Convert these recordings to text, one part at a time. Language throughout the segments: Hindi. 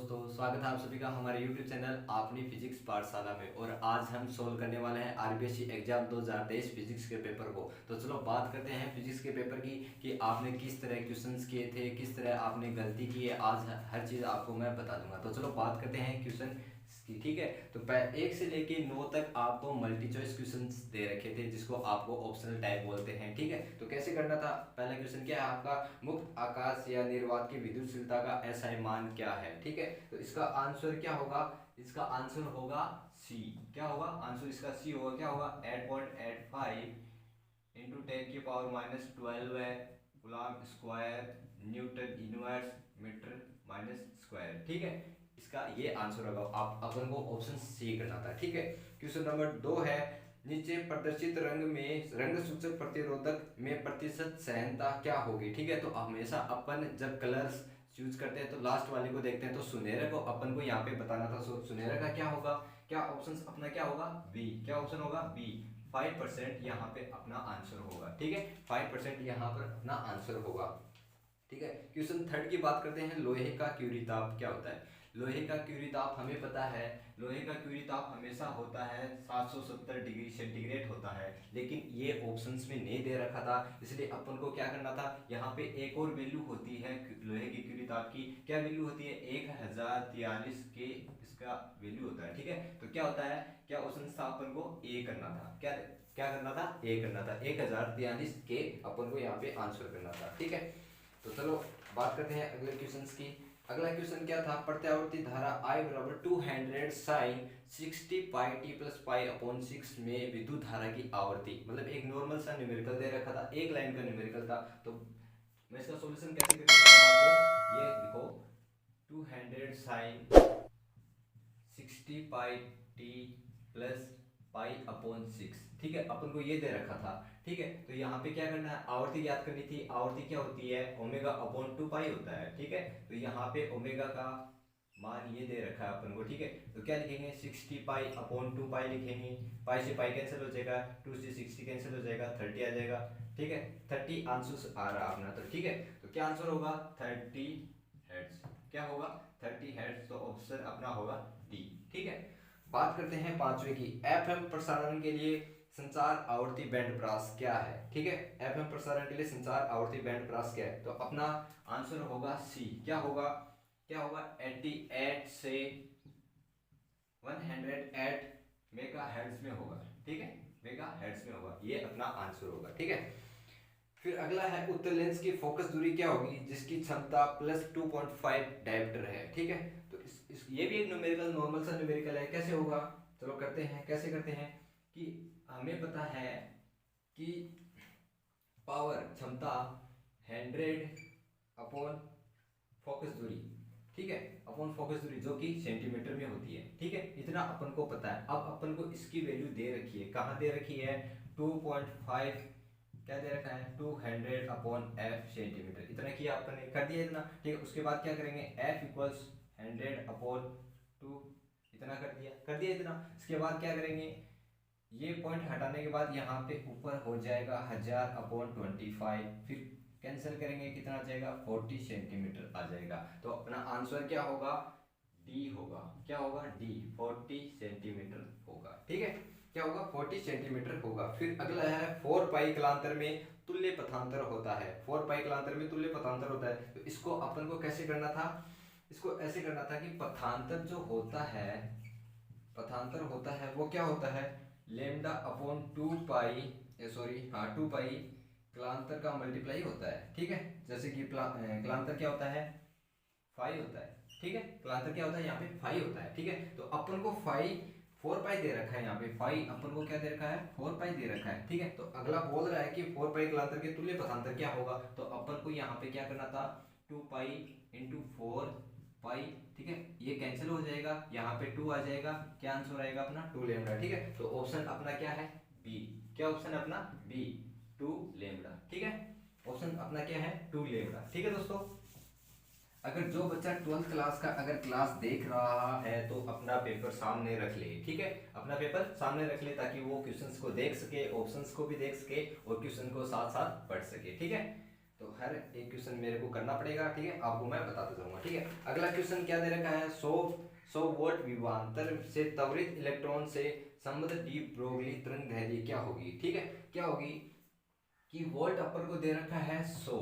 दोस्तों, स्वागत है आप सभी का हमारे YouTube चैनल अपनी फिजिक्स पाठशाला में। और आज हम सोल्व करने वाले हैं आरबीएससी एग्जाम 2023 फिजिक्स के पेपर को। तो चलो बात करते हैं फिजिक्स के पेपर की कि आपने किस तरह क्वेश्चंस किए थे, किस तरह आपने गलती की है। आज हर चीज़ आपको मैं बता दूंगा। तो चलो बात करते हैं क्वेश्चन की, ठीक है। तो 1 से लेके 9 तक आपको मल्टी चॉइस क्वेश्चंस दे रखे थे, जिसको आपको ऑप्शनल टाइप बोलते हैं, ठीक है। तो कैसे करना था, पहला क्वेश्चन क्या है आपका, मुक्त आकाश या निर्वात की विद्युतशीलता का एसआई मान क्या है, ठीक है। तो इसका आंसर क्या होगा, इसका आंसर होगा सी। क्या होगा आंसर इसका, सी होगा। क्या होगा 8.85 इंटू 10⁻⁻12 है coulomb square newton inverse metre minus square, ठीक है। इसका ये आंसर होगा। आप अपन को ऑप्शन सी करना था, ठीक है। क्वेश्चन नंबर 2 है, नीचे प्रदर्शित रंग में रंग सूचक प्रतिरोधक में प्रतिशत सहनता क्या होगी, ठीक है। तो हमेशा अपन जब कलर्स चूज करते हैं तो लास्ट वाले को देखते हैं। तो सुनहरा को अपन को यहाँ पे बताना था। सुनहरा का क्या होगा, क्या ऑप्शन अपना क्या होगा, बी। क्या ऑप्शन होगा, बी। 5% यहाँ पे अपना आंसर होगा, ठीक है। 5% यहाँ पर अपना आंसर होगा, ठीक है। क्वेश्चन 3 की बात करते हैं, लोहे का क्यूरी ताप क्या होता है। लोहे का क्यूरी ताप हमें पता है, लोहे का क्यूरी ताप हमेशा होता है 770 डिग्री सेंटीग्रेड होता है। लेकिन ये ऑप्शंस में नहीं दे रखा था, इसलिए अपन को क्या करना था, यहाँ पे एक और वैल्यू होती है लोहे की क्यूरी ताप की। क्या वैल्यू होती है, 1043 के इसका वैल्यू होता है, ठीक है। तो क्या होता है, क्या ऑप्शन था, अपन को ए करना था। क्या क्या करना था, ए करना था। 1043 के अपन को यहाँ पे आंसर करना था, ठीक है। तो चलो बात करते हैं अगले क्वेश्चन की। अगला क्वेश्चन क्या था, प्रत्यावर्ती धारा I बराबर 200 sign 60 pi T plus pi upon 6 में विद्युत धारा की आवर्ती, मतलब एक नॉर्मल सा न्यूमेरिकल दे रखा था, एक लाइन का न्यूमेरिकल था। तो मैं इसका सॉल्यूशन कैसे करके बताऊंगा आपको, ये देखो 200 sign 60 pi T plus pi upon 6, ठीक है। अपन को ये दे रखा था, ठीक है। तो यहाँ पे क्या करना है, आवर्ती ज्ञात करनी थी। आवर्ती क्या होती है, ओमेगा अपॉन 2 पाई होता है, ठीक है। तो यहाँ पे ओमेगा का मान ये दे रखा है अपन को, ठीक है। तो क्या लिखेंगे, 60 पाई अपॉन 2 पाई लिखेंगे। पाई से पाई कैंसिल हो जाएगा, 2 से 60 कैंसिल हो जाएगा, 30 आ जाएगा, ठीक है। 30 आंसर आ रहा अपना, तो ठीक है। तो क्या आंसर होगा, 30 हर्ट्ज। क्या होगा, 30 हर्ट्ज। तो ऑप्शन अपना होगा डी, ठीक है। बात करते हैं 5वें की, एफएम प्रसारण के लिए संचार आवर्ती बैंड प्रास क्या है, ठीक है। एफएम प्रसारण के लिए संचार आवर्ती बैंड प्रास क्या है, तो अपना आंसर होगा सी। क्या होगा, क्या होगा 88 से 108 मेगाहर्ट्ज में होगा, ठीक है। मेगाहर्ट्ज में होगा, ये अपना आंसर होगा, ठीक है। फिर अगला है, उत्तर लेंस की फोकस दूरी क्या होगी जिसकी क्षमता +2.5 डायप्टर है, ठीक है। तो ये भी एक न्यूमेरिकल, नॉर्मल सा न्यूमेरिकल है। कैसे होगा, चलो करते हैं। कैसे करते हैं कि हमें पता है कि पावर क्षमता 100 अपॉन फोकस दूरी, ठीक है, अपॉन फोकस दूरी जो कि सेंटीमीटर में होती है, ठीक है। इतना अपन को पता है। अब अपन को इसकी वैल्यू दे रखी है, कहाँ दे रखी है, 2.5, क्या दे रखा है, 200 अपॉन एफ सेंटीमीटर। इतना किया अपन ने, कर दिया इतना, ठीक है। उसके बाद क्या करेंगे, एफ इक्वल्स 100 अपॉन 2, इतना कर दिया इतना। इसके बाद क्या करेंगे, ये पॉइंट हटाने के बाद यहाँ पे ऊपर हो जाएगा 1000 अपॉन 25, फिर कैंसिल करेंगे, कितना आ जाएगा, 40 सेंटीमीटर आ जाएगा। तो अपना आंसर क्या होगा, डी होगा। क्या होगा, डी, 40 सेंटीमीटर होगा, ठीक है। क्या होगा, 40 सेंटीमीटर होगा। फिर अगला है, 4 पाई कलांतर में तुल्य पथांतर होता है। 4 पाई कलांतर में तुल्य पथांतर होता है। तो इसको अपन को कैसे करना था, इसको ऐसे करना था कि पथांतर जो होता है, पथांतर होता है वो क्या होता है, लेमडा अपॉन 2 पाई, सॉरी हाँ 2 पाई कलांतर का मल्टीप्लाई होता है, ठीक है। जैसे कि कलांतर क्या होता है, फाई होता है, ठीक है। कलांतर क्या होता है, यहाँ पे फाई होता है, ठीक है। तो अपन को फाई 4 पाई दे रखा है, यहाँ पे फाई अपन को क्या दे रखा है, 4 पाई दे रखा है, ठीक है। तो अगला बोल रहा है कि 4 पाई कलांतर के तुल्य पथांतर क्या होगा। तो अपन को यहाँ पे क्या करना था, 2 पाई इंटू 4 पाई, ठीक है। ये कैंसिल हो जाएगा, यहाँ पे 2 आ जाएगा, क्या आंसर आएगा अपना, 2 लेमडा, ठीक है। तो ऑप्शन अपना क्या है, बी। क्या ऑप्शन अपना, बी, 2 लेमडा, ठीक है। ऑप्शन अपना क्या है, 2 लेमडा, ठीक है दोस्तों। अगर जो बच्चा 12th क्लास का अगर क्लास देख रहा है तो अपना पेपर सामने रख ले, ठीक है। अपना पेपर सामने रख ले ताकि वो क्वेश्चंस को देख सके, ऑप्शंस को भी देख सके और क्वेश्चन को साथ साथ पढ़ सके, ठीक है। तो तो हर एक क्वेश्चन मेरे को करना पड़ेगा, ठीक है, आपको मैं बताता जाऊंगा, ठीक है। अगला क्वेश्चन क्या दे रखा है, 100 वोल्ट विभवांतर से त्वरित इलेक्ट्रॉन से संबद्ध डी ब्रोगली तरंगदैर्घ्य क्या होगी, ठीक है। क्या होगी कि वोल्ट अपन को दे रखा है 100,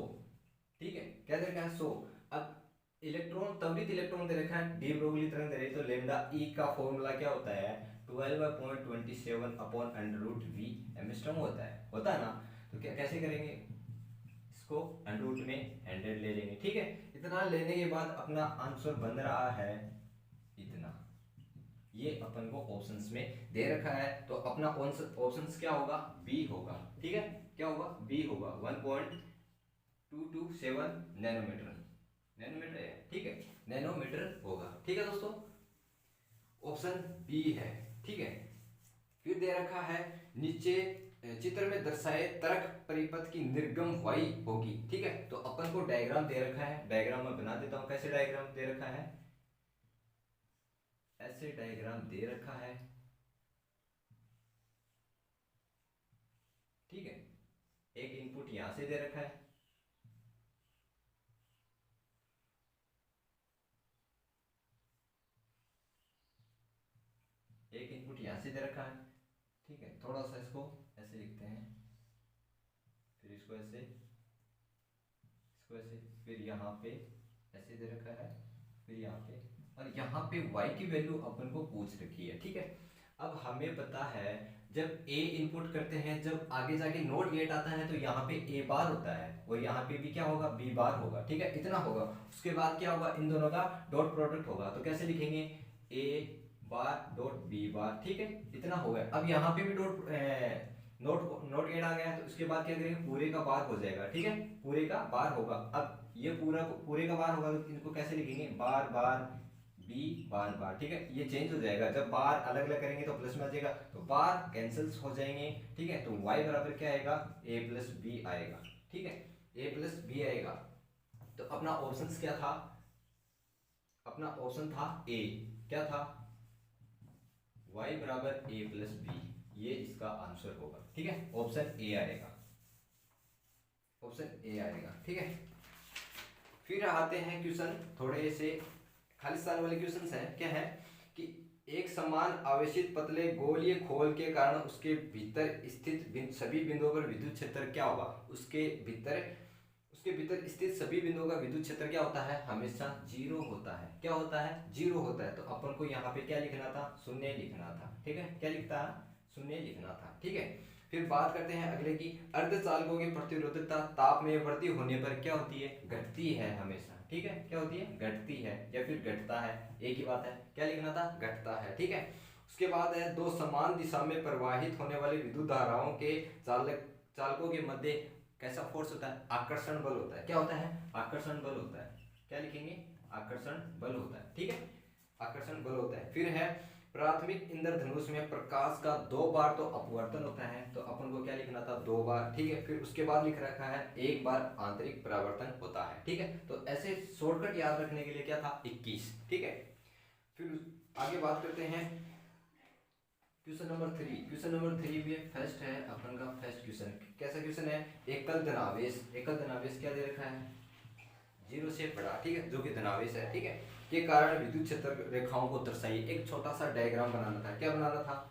ठीक है, क्या दे रखा है 100। अब इलेक्ट्रॉन, त्वरित इलेक्ट्रॉन दे रखा है, डी ब्रोगली तरंगदैर्घ्य, तो लेमडा ई का फॉर्मूला क्या होता है, 12.27 upon under root V angstrom होता है ना। तो क्या कैसे करेंगे इसको, अंडर रूट में 100 ले लेंगे, ठीक है। इतना लेने के बाद अपना आंसर बन रहा है इतना, ये अपन को ऑप्शंस में दे रखा है। तो अपना ऑप्शंस क्या होगा, बी होगा, ठीक है, क्या होगा, बी होगा, 1.227 नैनोमीटर, नैनोमीटर है, ठीक है, नैनोमीटर होगा, ठीक है दोस्तों, ऑप्शन बी है, ठीक है। फिर दे रखा है नीचे चित्र में दर्शाए तरक परिपथ की निर्गम वाई होगी, ठीक है। तो अपन को डायग्राम दे रखा है, डायग्राम में बना देता हूं, कैसे डायग्राम दे रखा है, ऐसे डायग्राम दे रखा है, ठीक है। एक इनपुट यहां से दे रखा है, एक इनपुट यहां से दे रखा है, ठीक है। थोड़ा सा इसको ऐसे लिखते हैं, फिर इसको ऐसे, इसको ऐसे, फिर यहाँ पे ऐसे दे रखा है, फिर यहाँ पे, और यहाँ पे y की वैल्यू अपन को पूछ रखी है, ठीक है। अब हमें पता है जब a इनपुट करते हैं, जब आगे जाके नोट गेट आता है तो यहाँ पे a बार होता है और यहाँ पे भी क्या होगा, b बार होगा, ठीक है, इतना होगा। उसके बाद क्या होगा, इन दोनों का डॉट प्रोडक्ट होगा, तो कैसे लिखेंगे, a बार डॉट b बार, ठीक है, इतना हो गया। अब यहाँ पे भी नोट गेट आ गया है, तो उसके बाद क्या करेंगे, पूरे का बार हो जाएगा, ठीक है, पूरे का बार होगा। अब ये पूरे का बार होगा, तो इनको कैसे लिखेंगे, बार बार बी बार बार, ठीक है, ये चेंज हो जाएगा, जब बार अलग अलग करेंगे तो प्लस में आ जाएगा, तो बार कैंसिल्स हो जाएंगे, ठीक है। तो y बराबर क्या आएगा, a प्लस बी आएगा, ठीक है, a प्लस बी आएगा। तो अपना ऑप्शन क्या था, अपना ऑप्शन था a, क्या था, y बराबर a प्लस बी, ये इसका आंसर होगा, ठीक है, ऑप्शन ए आएगा, ऑप्शन ए आएगा, ठीक है। फिर आते हैं क्वेश्चन थोड़े से खाली स्थान वाले क्वेश्चन हैं, क्या है कि एक समान आवेशित पतले गोलीय खोल के कारण उसके भीतर स्थित सभी बिंदुओं पर विद्युत क्षेत्र क्या होगा, उसके भीतर स्थित सभी बिंदुओं का विद्युत क्षेत्र क्या होता है, हमेशा जीरो होता है, क्या होता है, जीरो होता है। तो अपन को यहाँ पे क्या लिखना था, शून्य लिखना था, ठीक है, क्या लिखता है, शून्य लिखना था, ठीक है। फिर बात करते हैं अगले की, अर्धचालकों की प्रतिरोधकता ताप में वृद्धि होने पर क्या होती है, घटती है हमेशा, ठीक है, क्या होती है, घटती है या फिर घटता है, एक ही बात है, क्या लिखना था, घटता है, ठीक है। उसके बाद है दो समान दिशा में प्रवाहित होने वाली विद्युत धाराओं के चालकों के मध्य कैसा फोर्स होता है, आकर्षण बल होता है, क्या होता है, आकर्षण बल होता है, क्या लिखेंगे, आकर्षण बल होता है, ठीक है, आकर्षण बल होता है। फिर है प्राथमिक इंद्रधनुष में प्रकाश का 2 बार तो अपवर्तन होता है, तो अपन को क्या लिखना था, 2 बार, ठीक है। फिर उसके बाद लिख रखा है 1 बार आंतरिक परावर्तन होता है, ठीक है। तो ऐसे शॉर्टकट याद रखने के लिए क्या था, 21, ठीक है। फिर आगे बात करते हैं क्वेश्चन नंबर 3, क्वेश्चन नंबर 3 भी फर्स्ट है अपन का, फर्स्ट क्वेश्चन कैसा क्वेश्चन है, एकल धनावेश, एकल धनावेश क्या दे रखा है, 0 से बड़ा, ठीक है, जो कि धनावेश है, ठीक है, के कारण विद्युत क्षेत्र रेखाओं को दर्शाइए। एक छोटा सा डायग्राम बनाना था, क्या बनाना था,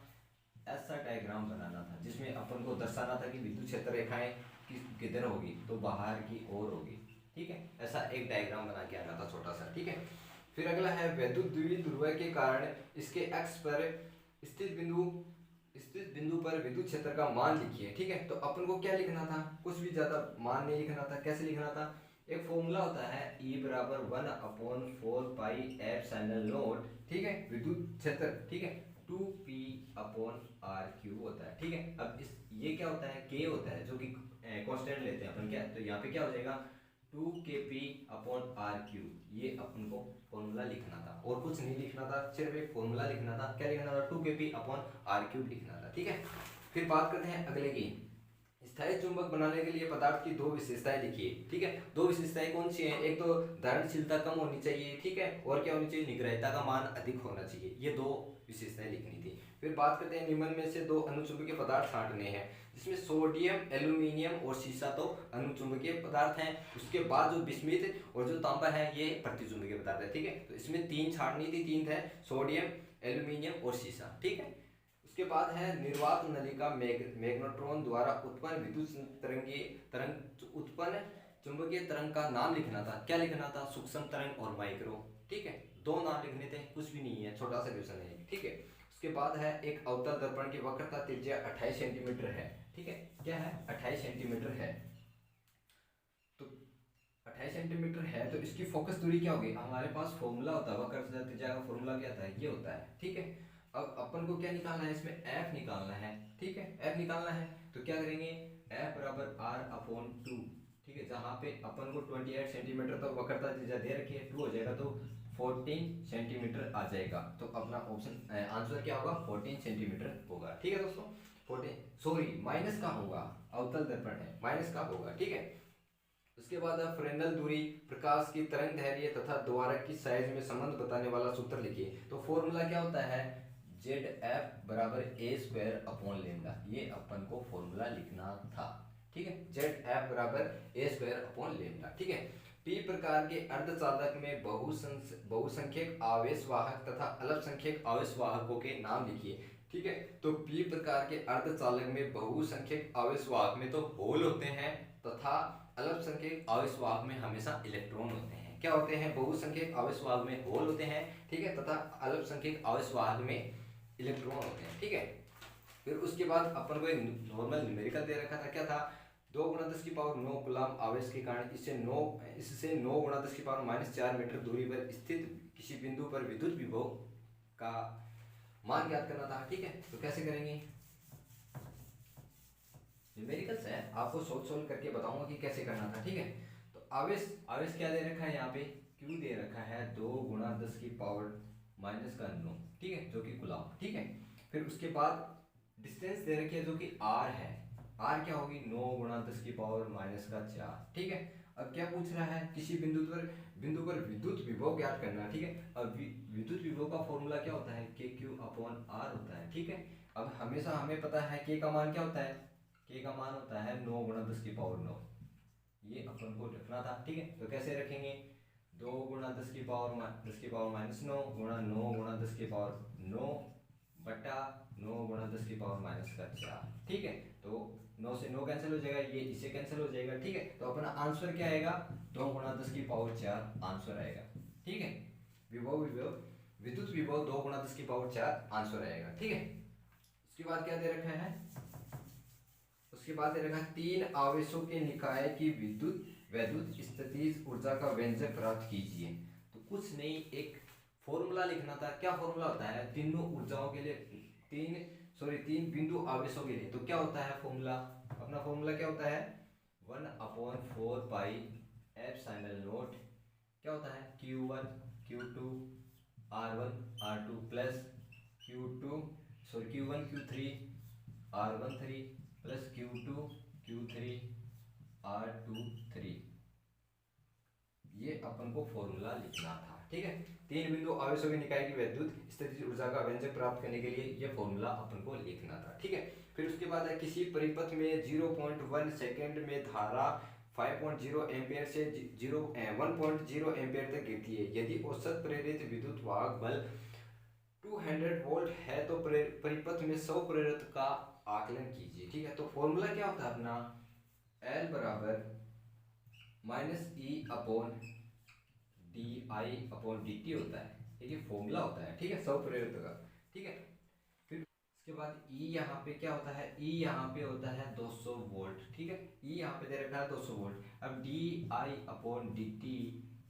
ऐसा डायग्राम बनाना था जिसमें अपन को दर्शाना था कि विद्युत क्षेत्र रेखाएं किधर होगी, तो बाहर की ओर होगी, ठीक है, ऐसा एक डायग्राम बना के आना था छोटा सा, ठीक है। फिर अगला है वैद्युत द्विध्रुव के कारण इसके एक्स पर स्थित बिंदु पर विद्युत क्षेत्र का मान लिखिए, ठीक है। तो अपन को क्या लिखना था, कुछ भी ज्यादा मान नहीं लिखना था, कैसे लिखना था, एक फॉर्मूला होता है E बराबर 1/4 पाई एप्सिलॉन नॉट, ठीक है, विद्युत क्षेत्र, ठीक है, 2p/r³ होता है, ठीक है। अब इस ये क्या होता है, k होता है, जो कि कांस्टेंट लेते हैं अपन, क्या, तो यहाँ पे क्या हो जाएगा 2kp/r³, ये अपन को फॉर्मूला लिखना था और कुछ नहीं लिखना था, सिर्फ एक फॉर्मूला लिखना था, क्या लिखना था, 2kp/r³ लिखना था, ठीक है। फिर बात करते हैं अगले की, स्थायी चुंबक बनाने के लिए पदार्थ की दो विशेषताएं लिखिए। ठीक है, दो विशेषताएं कौन सी हैं? एक तो धारणशीलता कम होनी चाहिए, ठीक है, और क्या होनी चाहिए? निग्रहिता का मान अधिक होना चाहिए। ये दो विशेषताएं लिखनी थी। फिर बात करते हैं निम्न में से दो अनुचुंबकीय पदार्थ छांटने हैं, जिसमें सोडियम, एल्यूमिनियम और सीसा तो अनुचुंबकीय पदार्थ हैं। उसके बाद जो बिस्मिथ और जो तांबा है ये प्रतिचुंबकीय पदार्थ है। ठीक है, तो इसमें तीन छांटनी थी, तीन थे, सोडियम, एल्यूमिनियम और सीसा। ठीक है, उसके बाद है निर्वात नलिका मैग्नेट्रॉन द्वारा उत्पन्न विद्युत उत्पन्न चुंबकीय तरंग का नाम लिखना था। क्या लिखना था? सूक्ष्म तरंग और माइक्रो। ठीक है, दो नाम लिखने थे, कुछ भी नहीं है, छोटा सा क्वेश्चन है। ठीक है, उसके बाद है एक अवतल दर्पण की वक्रता त्रिज्या 28 सेंटीमीटर है। ठीक है, क्या है? 28 सेंटीमीटर है। तो 28 सेंटीमीटर है तो इसकी फोकस दूरी क्या होगी? हमारे पास फॉर्मूला होता है, वक्रता त्रिज्या का फॉर्मूला क्या था? ये होता है। ठीक है, अब अपन को क्या निकालना है? इसमें f निकालना है। ठीक है, f निकालना है तो क्या करेंगे? f बराबर r/2। ठीक है, जहाँ पे अपन को 28 सेंटीमीटर तो वक्रता त्रिज्या दे रखी है, 2 हो जाएगा तो 14 सेंटीमीटर आ जाएगा। तो अपना ऑप्शन आंसर क्या होगा? 14 सेंटीमीटर होगा। ठीक है दोस्तों, 14 सॉरी माइनस का होगा, अवतल दर्पण है, माइनस का होगा। ठीक है, उसके बाद फ्रेनेल दूरी, प्रकाश की तरंग दैर्ध्य तथा द्वारक की साइज में संबंध बताने वाला सूत्र लिखिए। तो फॉर्मूला क्या होता है? ZF बराबर a²/λ। ये अपन को फॉर्मूला लिखना था। ठीक है, ZF बराबर a²/λ। ठीक है, पी प्रकार के अर्धचालक में बहुसंख्यक आवेशवाहक तथा अल्पसंख्यक आवेशवाहकों के नाम लिखिए। ठीक है, तो पी प्रकार के अर्धचालक में बहुसंख्यक आवेशवाहक में तो होल होते हैं तथा अल्पसंख्यक आवेशवाहक में हमेशा इलेक्ट्रॉन होते हैं। क्या होते हैं? बहुसंख्यक आवेशवाहक में होल होते हैं, ठीक है, तथा अल्पसंख्यक आवेशवाहक में इलेक्ट्रॉन होते हैं। ठीक है, फिर उसके बाद अपन को एक नॉर्मल न्यूमेरिकल दे रखा था। क्या था? 2 × 10⁹ कूलम आवेश के कारण इससे 9 × 10⁻⁴ मीटर दूरी पर स्थित किसी बिंदु पर विद्युत विभव का मान ज्ञात करना था। ठीक है, तो कैसे करेंगे? न्यूमेरिकल्स है, आपको सोल्व करके बताऊंगा कि कैसे करना था। ठीक है, तो आवेश क्या दे रखा है? यहाँ पे Q दे रखा है 2 × 10⁻⁹ ठीक है, जो कि कूलम। ठीक है, फिर उसके बाद डिस्टेंस दे रखी है जो कि r है। r क्या होगी? 9 × 10⁻⁴। ठीक है, अब क्या पूछ रहा है? किसी बिंदु पर विद्युत विभव ज्ञात करना। ठीक है, अब विद्युत विभव का फॉर्मूला क्या होता है? KQ/R होता है। ठीक है, अब हमेशा हमें पता है K का मान क्या होता है? K का मान होता है 9 × 10⁻⁹। ये अपन को रखना था। ठीक है, तो कैसे रखेंगे? 2 × 10⁻⁹ गुणा 9 × 10⁻9 बटा 9 × 10⁻⁴। ठीक है, तो 9 से 9 कैंसिल हो जाएगा, ये इससे कैंसिल हो जाएगा। ठीक है, तो अपना आंसर क्या आएगा? 2 × 10⁴ आंसर आएगा। ठीक है, विद्युत विभव 2 × 10⁴ आंसर आएगा। ठीक है, उसके बाद क्या दे रखा है? उसके बाद दे रखा है 3 आवेशों के निकाय की वैद्युत स्थितिज ऊर्जा का व्यंजक प्राप्त कीजिए। तो कुछ नहीं, एक फॉर्मूला लिखना था। क्या फॉर्मूला होता है? तीनों ऊर्जाओं के लिए, तीन बिंदु आवेशों के लिए। तो क्या होता है फॉर्मूला? अपना फॉर्मूला क्या होता है? 1/4 पाई ε0 क्या होता है? Q1 Q2 R1 R2 plus Q1 Q3 R1 3 plus Q2 Q3 R2 3। ये अपन को फॉर्मूला लिखना था। ठीक है, 3 बिंदु आवेशों के निकाय की वैद्युत स्थितिज ऊर्जा का व्यंजक प्राप्त करने के लिए ये फॉर्मूला अपन को लिखना था। ठीक है, फिर उसके बाद है किसी परिपथ में 0.1 सेकंड में धारा 5.0 एम्पियर से 1.0 एम्पियर तक गिरती है। यदि औसत प्रेरित विद्युत वाहक बल 200 वोल्ट है तो परिपथ में 100 प्रेरित का आकलन कीजिए। ठीक है, तो फॉर्मूला क्या होता है अपना? L बराबर -E/dI/dt होता है। ठीक है, फॉर्मूला होता है। ठीक है, 100 प्रेरित का। ठीक है, फिर उसके बाद E यहाँ पे क्या होता है? E यहाँ पे होता है 200 वोल्ट। ठीक है, E यहाँ पे दे रखा है 200 वोल्ट। अब dI/dt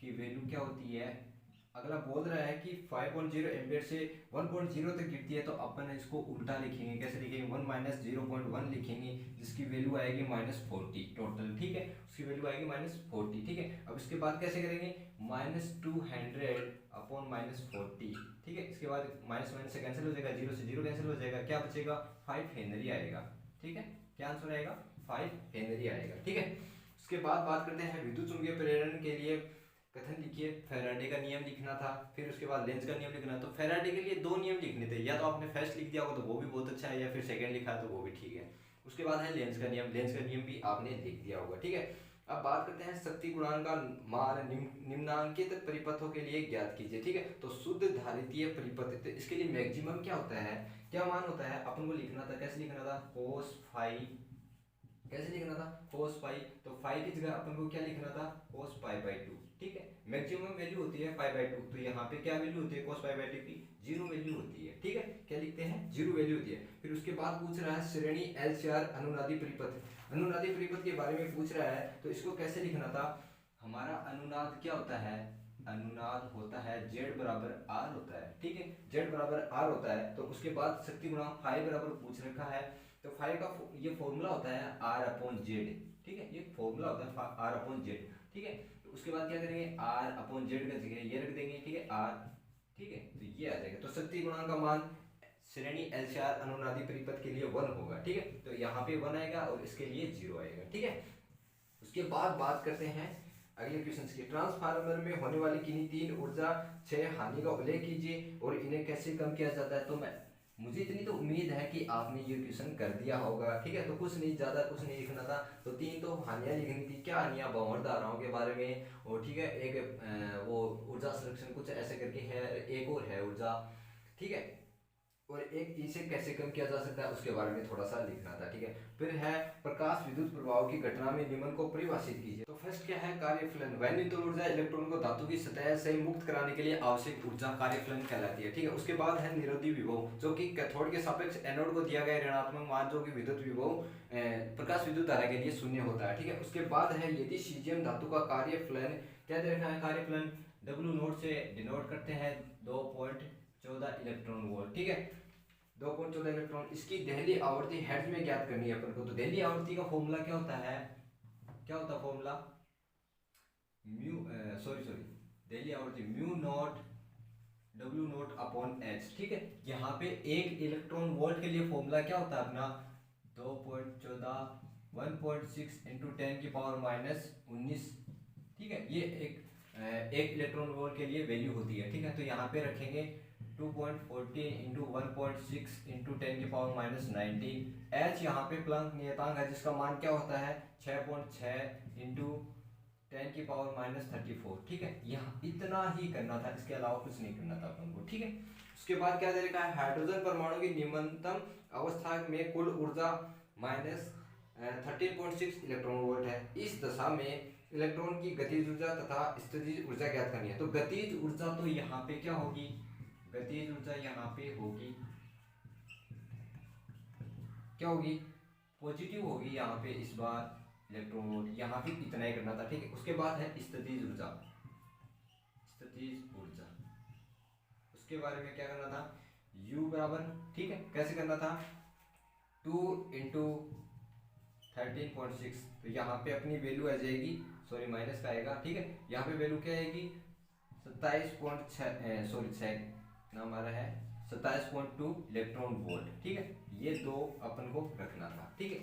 की वैल्यू क्या होती है? अगला बोल रहा है कि 5.0 एम्पियर से 1.0 तक गिरती है, तो अपन इसको उल्टा लिखेंगे। कैसे लिखेंगे? 1 - 0.1 लिखेंगे, जिसकी वैल्यू आएगी -40 टोटल। ठीक है, उसकी वैल्यू आएगी -40। ठीक है, अब इसके बाद कैसे करेंगे? -200/-40। ठीक है, इसके बाद माइनस माइनस से कैंसिल हो जाएगा, 0 से 0 कैंसिल हो जाएगा, क्या बचेगा? 5 हेनरी आएगा। ठीक है, क्या आंसर आएगा? 5 हेनरी आएगा। ठीक है, उसके बाद बात करते हैं विद्युत चुंबकीय प्रेरण के लिए कथन लिखिए। फैराडे का नियम लिखना था, फिर उसके बाद लेंज का नियम लिखना। तो फैराडे के लिए 2 नियम लिखने थे, या तो आपने फर्स्ट लिख दिया होगा तो वो भी बहुत अच्छा है, या फिर सेकंड लिखा है तो वो भी ठीक है। उसके बाद है लेंज का नियम, लेंज का नियम भी आपने लिख दिया होगा। ठीक है, अब बात करते हैं शक्ति गुणांक का मान निम्नांकित परिपथों के लिए ज्ञात कीजिए। ठीक है, तो शुद्ध धारितीय परिपथ, तो इसके लिए मैक्सिमम क्या होता है, क्या मान होता है, अपन को लिखना था, कैसे लिखना था, कोस फाई, कैसे लिखना था, कोस पाई। तो फाई की जगह अपन को क्या लिखना था, कोस पाई बाई 2। ठीक है, मैक्सिमम वैल्यू होती है पाई बाई 2, तो यहाँ पे क्या वैल्यू होती है कोस पाई बाई 2 की, 0 वैल्यू होती है। ठीक है, क्या लिखते हैं, 0 वैल्यू होती है। फिर उसके बाद पूछ रहा है श्रेणी L4 अनुनादी परिपथ, अनुनादी परिपथ के बारे में पूछ रहा है, तो इसको कैसे लिखना था, हमारा अनुनाद क्या होता है, अनुनाद होता है Z बराबर R होता है। ठीक है, Z बराबर R होता है। तो उसके बाद शक्ति गुणांक फाई बराबर पूछ रखा है, तो फाई का ये फॉर्मूला होता है R अपॉन Z। ठीक है, ये फॉर्मूला होता है R अपॉन Z। ठीक है, तो उसके बाद क्या करेंगे, R अपॉन Z का जगह ये रख देंगे। ठीक है, R, ठीक है, तो ये आ जाएगा। तो शक्ति गुणांक का मान श्रेणी L4 अनुनादी परिपथ के लिए 1 होगा। ठीक है, तो यहाँ पे 1 आएगा और इसके लिए 0 आएगा। ठीक है, उसके बाद बात करते हैं अगले क्वेश्चन की। ट्रांसफार्मर में होने वाली किन्हीं 3 ऊर्जा 6 हानि का उल्लेख कीजिए और इन्हें कैसे कम किया जाता है। तो मुझे इतनी तो उम्मीद है कि आपने ये क्वेश्चन कर दिया होगा। ठीक है, तो कुछ नहीं, ज़्यादा कुछ नहीं लिखना था। तो 3 तो हानियाँ लिखनी थी, क्या हानियाँ, भंवर धाराओं के बारे में, और ठीक है एक वो ऊर्जा संरक्षण कुछ ऐसे करके है, एक और है ऊर्जा। ठीक है, और एक इसे कैसे कम किया जा सकता है उसके बारे में थोड़ा सा लिखना था। ठीक है, फिर है प्रकाश विद्युत प्रभाव की घटना में निम्न को परिभाषित कीजिए। तो फर्स्ट क्या है, कार्यफलन। वैद्युत ऊर्जा इलेक्ट्रॉन को धातु की सतह से मुक्त कराने के लिए आवश्यक ऊर्जा कार्यफलन कहलाती है। ठीक है, उसके बाद है निरोधी विभव, जो कि कैथोड के सापेक्ष एनोड को दिया गया ऋणात्मक मान, जो कि विद्युत विभव प्रकाश विद्युत धारा के लिए 0 होता है। ठीक है, उसके बाद है यदि सीजियम धातु का कार्यफलन, क्या दे रखा है, कार्यफलन W नोट से डिनोट करते हैं 2.14 इलेक्ट्रॉन वोल्ट। ठीक है, 2.14 इलेक्ट्रॉन, इसकी दहली आवर्ती हेर्ट्ज में ज्ञात करनी है अपन को। तो दहली आवर्ती का फॉर्मूला क्या होता है, क्या होता है फॉर्मूला, दहली आवर्ती mu naught W not upon H। ठीक है, यहाँ पे 1 इलेक्ट्रॉन वोल्ट के लिए फॉर्मूला क्या होता है अपना, 2.14 1.6 इंटू 10 की पावर माइनस 19। ठीक है, ये एक इलेक्ट्रॉन वोल्ट के लिए वैल्यू होती है। ठीक है, तो यहाँ पे रखेंगे 2.14 इंटू 1.6 इंटू 10 की पावर माइनस 19। एच यहाँ पे प्लैंक नियतांक है, जिसका मान क्या होता है 6.6 इंटू 10 की पावर माइनस 34। ठीक है, यहाँ इतना ही करना था, इसके अलावा कुछ नहीं करना था अपन को। ठीक है, उसके बाद क्या दे रखा है, हाइड्रोजन परमाणु की निम्नतम अवस्था में कुल ऊर्जा माइनस 13.6 इलेक्ट्रॉन वोल्ट है। इस दशा में इलेक्ट्रॉन की गतिज ऊर्जा तथा स्थितिज ऊर्जा ज्ञात करनी है। तो गतिज ऊर्जा तो यहाँ पे क्या होगी, गतिज ऊर्जा यहाँ पे होगी, क्या होगी, पॉजिटिव होगी यहाँ पे इस बार इलेक्ट्रॉन वोल्ट, यहाँ पे इतना ही करना था। ठीक है, उसके बाद है स्थितिज ऊर्जा, स्थितिज ऊर्जा, उसके बारे में क्या करना था, U बराबर, ठीक है, कैसे करना था, 2 इंटू 13.6। तो यहाँ पे अपनी वैल्यू आ जाएगी, सॉरी माइनस का आएगा। ठीक है, यहाँ पे वैल्यू क्या आएगी 27.6 नाम आ रहा है 27.2 इलेक्ट्रॉन वोल्ट। ठीक है, ये 2 अपन को रखना था। ठीक है,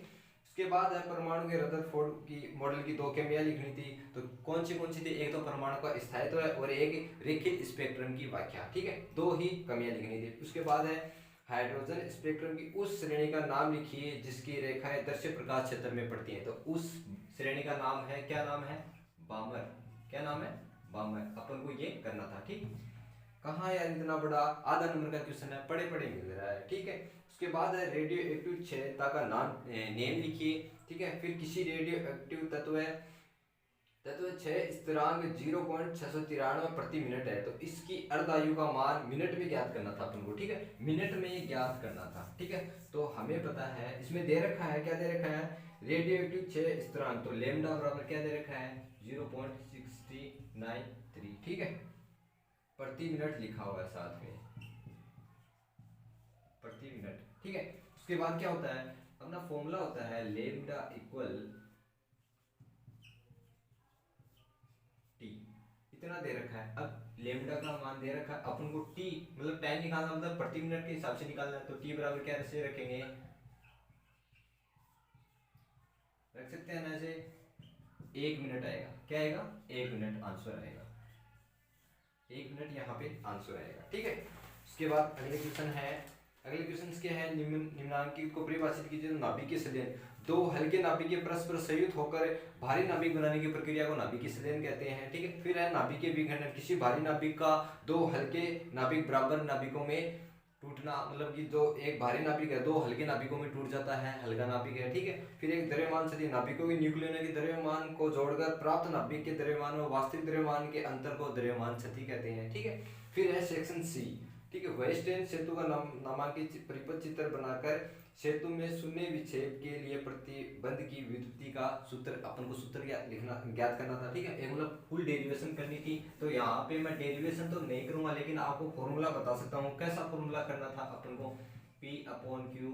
उसके बाद है परमाणु के रदरफोर्ड की मॉडल की 2 केमिया लिखनी थी। तो कौन सी थी, एक तो परमाणु का स्थायित्व है और एक रेखित स्पेक्ट्रम की व्याख्या। ठीक है, 2 ही कमियां लिखनी थी। उसके बाद है हाइड्रोजन स्पेक्ट्रम की उस श्रेणी का नाम लिखिए जिसकी रेखाएं दृश्य प्रकाश क्षेत्र में पड़ती हैं। तो उस श्रेणी का नाम है, क्या नाम है, बामर। क्या नाम है, बामर। अपन को ये करना था। ठीक, कहाँ यार इतना बड़ा आधा नंबर का क्वेश्चन है, पढ़े पढ़े मिल रहा है। ठीक है, उसके बाद है रेडियो एक्टिव क्षयता का नाम नेम लिखिए। ठीक है, फिर किसी रेडियो एक्टिव तत्व 6 स्थिरांक 0.693 प्रति मिनट है। तो इसकी अर्धायु का मान मिनट में ज्ञात करना था अपन को। ठीक है, मिनट में ज्ञात करना था। ठीक है, तो हमें पता है इसमें दे रखा है, क्या दे रखा है, रेडियो एक्टिव 6 स्थिरांक। तो लेमडा बराबर क्या दे रखा है 0.693। ठीक है, प्रति मिनट लिखा हुआ है साथ में, प्रति मिनट। ठीक है, उसके बाद क्या होता है, अपना फॉर्मूला होता है लेमडा इक्वल टी, इतना दे रखा है। अब लेमडा का मान दे रखा है, अपन को टी मतलब टाइम निकालना, मतलब प्रति मिनट के हिसाब से निकालना है। तो टी बराबर क्या से रखेंगे रख सकते हैं ना ऐसे, 1 मिनट आएगा, क्या आएगा 1 मिनट आंसर आएगा, 1 मिनट यहाँ पे आंसर आएगा, ठीक है। उसके बाद अगले क्वेश्चन है, अगले क्वेश्चन क्या है, निम्नांकित को परिभाषित कीजिए। नाभिकीय संलयन, दो हल्के नाभिक के परस्पर संयुक्त होकर भारी नाभिक बनाने की प्रक्रिया को नाभिकीय संलयन कहते हैं, ठीक है। फिर है नाभिकीय विखंडन, किसी भारी नाभिक का दो हल्के नाभिक बराबर नाभिकों में टूटना, मतलब कि दो, एक भारी नाभिक है, दो हल्के नाभिकों में टूट जाता है, हल्का नाभिक है, ठीक है। फिर एक द्रव्यमान सदी, नाभिकों के न्यूक्लियन के द्रव्यमान को जोड़कर प्राप्त नाभिक के द्रव्यमान और वास्तविक द्रव्यमान के अंतर को द्रव्यमान क्षति कहते हैं, ठीक है। फिर है सेक्शन सी, ठीक है, वेस्टर्न सेतु का नामांकित परिपथ चित्र बनाकर सेतु में शून्य विक्षेप के लिए प्रतिबंध की व्युत्पत्ति का सूत्र, अपन को सूत्र ज्ञात करना था, ठीक है। एक मतलब फुल डेरिवेशन करनी थी, तो यहाँ पे मैं डेरिवेशन तो नहीं करूंगा, लेकिन आपको फॉर्मूला बता सकता हूँ। कैसा फॉर्मूला करना था अपन को, P/Q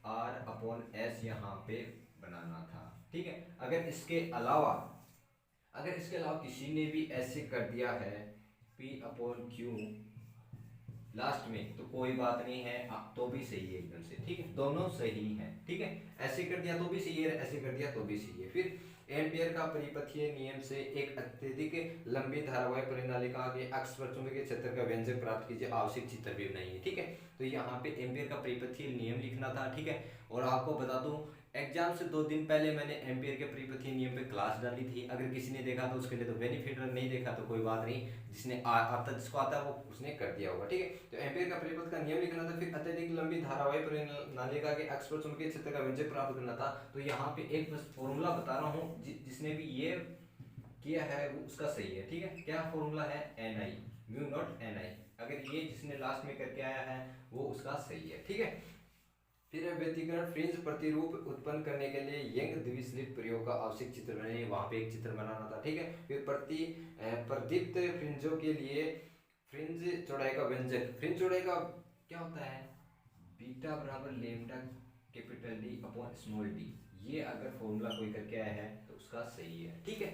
R/S यहाँ पे बनाना था, ठीक है। अगर इसके अलावा किसी ने भी ऐसे कर दिया है P/Q लास्ट में, तो कोई बात नहीं है, तो भी सही है एकदम से, ठीक है, दोनों सही हैं, ठीक है। ऐसे कर दिया तो भी सही है, ऐसे कर दिया तो भी सही है। फिर एम्पियर का परिपथीय नियम से एक अत्यधिक लंबी धारावाही परिनालिका के अक्ष पर चुंबकीय क्षेत्र का व्यंजक प्राप्त कीजिए, आवश्यक चित्र भी बनाइए, ठीक है। तो यहाँ पे एम्पियर का परिपथीय नियम लिखना था, ठीक है। और आपको बता दूं, एग्जाम से 2 दिन पहले मैंने एम्पियर के परिपथीय नियम पे क्लास डाली थी, अगर किसी ने देखा तो उसके लिए तो बेनिफिट, नहीं देखा तो कोई बात नहीं, जिसने आता जिसको आता है वो उसने कर दिया होगा, ठीक है। तो एम्पियर का परिपथ का नियम लिखना था। फिर अत्यधिक लंबी धारावाही परिनालिका के अक्ष पर चुंबकीय क्षेत्र का व्यंजक प्राप्त करना था। तो यहाँ पे एक बस फॉर्मूला बता रहा हूँ, जिसने भी ये किया है वो उसका सही है, ठीक है। क्या फॉर्मूला है, NI, म्यू नॉट NI, अगर ये जिसने लास्ट में करके आया है वो उसका सही है, ठीक है। फिर व्यतिकरण फ्रिंज प्रतिरूप उत्पन्न करने के लिए यंग द्विस्लिट प्रयोग का आवश्यक चित्र बनाइए, वहां पे एक चित्र बनाना था, ठीक है। फिर प्रदीप्त फ्रिंजों के लिए फ्रिंज चौड़ाई का व्यंजक, फ्रिंज चौड़ाई का क्या होता है, बीटा बराबर lambda capital D upon small d, ये अगर फॉर्मूला कोई करके आया है तो उसका सही है, ठीक है।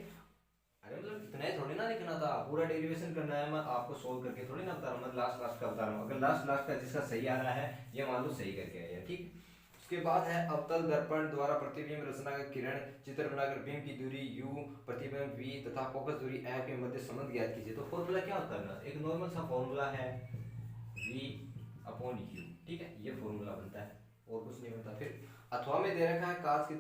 अरे मतलब इतना ही थोड़ी ना लिखना था, पूरा डेरिवेशन करना है, मैं आपको सोल्व करके थोड़ी ना बता रहा हूँ, मैं लास्ट का बता रहा हूँ। अगर लास्ट का जिसका सही आ रहा है ये मान लो सही करके आया, ठीक। उसके बाद है अवतल दर्पण द्वारा प्रतिबिंब रचना का किरण चित्र बनाकर बिंब की दूरी u, प्रतिबिंब v तथा फोकस दूरी f के मध्य संबंध ज्ञात कीजिए। तो फॉर्मूला क्या होता है ना, एक नॉर्मल सा फॉर्मूला है v/u, ठीक है, ये फॉर्मूला बनता है और कुछ नहीं बनता। फिर अथवा में दे रखा है कांच के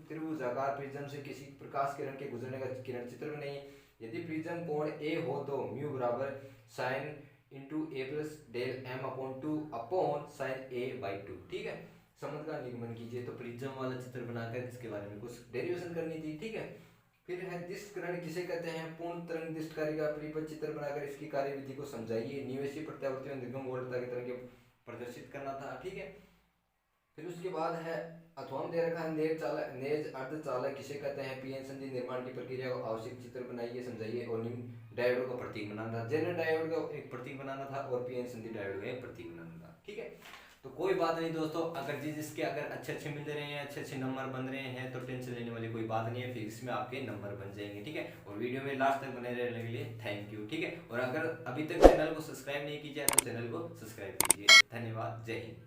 त्रिभुजाकार प्रिज्म से किसी प्रकाश किरण के गुजरने का किरण चित्र बनाइए। यदि प्रिज्म कोण a हो तो म्यू बराबर sin into a plus del m upon 2 upon sin a/2, ठीक है। संबंध का निगमन कीजिए, तो प्रिज्म वाला चित्र बनाकर इसके बारे में कुछ डेरिवेशन करनी थी, ठीक है। फिर है दिष्ट किरण किसे कहते हैं, पूर्ण तरंग दिष्ट कार्य का परिपथ चित्र बनाकर इसकी कार्यविधि को समझाइए। निवेशी प्रत्यावर्ती में निर्गम वोल्टता की तरंग प्रदर्शित करना था, ठीक है। फिर उसके बाद है अथवा दे रखा है नेज अर्धचालक किसे कहते हैं, पीएन संधि निर्माण की प्रक्रिया को आवश्यक चित्र बनाइए, समझाइए। और निम्न डायोड का प्रतीक बनाना था, जेनर डायोड का एक प्रतीक बनाना था और पीएन संधि डायोड का एक प्रतीक बनाना था, ठीक है। तो कोई बात नहीं दोस्तों, अगर जिसके अगर अच्छे मिल रहे हैं, अच्छे नंबर बन रहे हैं, तो टेंशन लेने वाली कोई बात नहीं है, फिजिक्स में आपके नंबर बन जाएंगे, ठीक है। और वीडियो में लास्ट तक बने रहने के लिए थैंक यू, ठीक है। और अगर अभी तक चैनल को सब्सक्राइब नहीं कीजिए तो चैनल को सब्सक्राइब कीजिए। धन्यवाद, जय हिंद।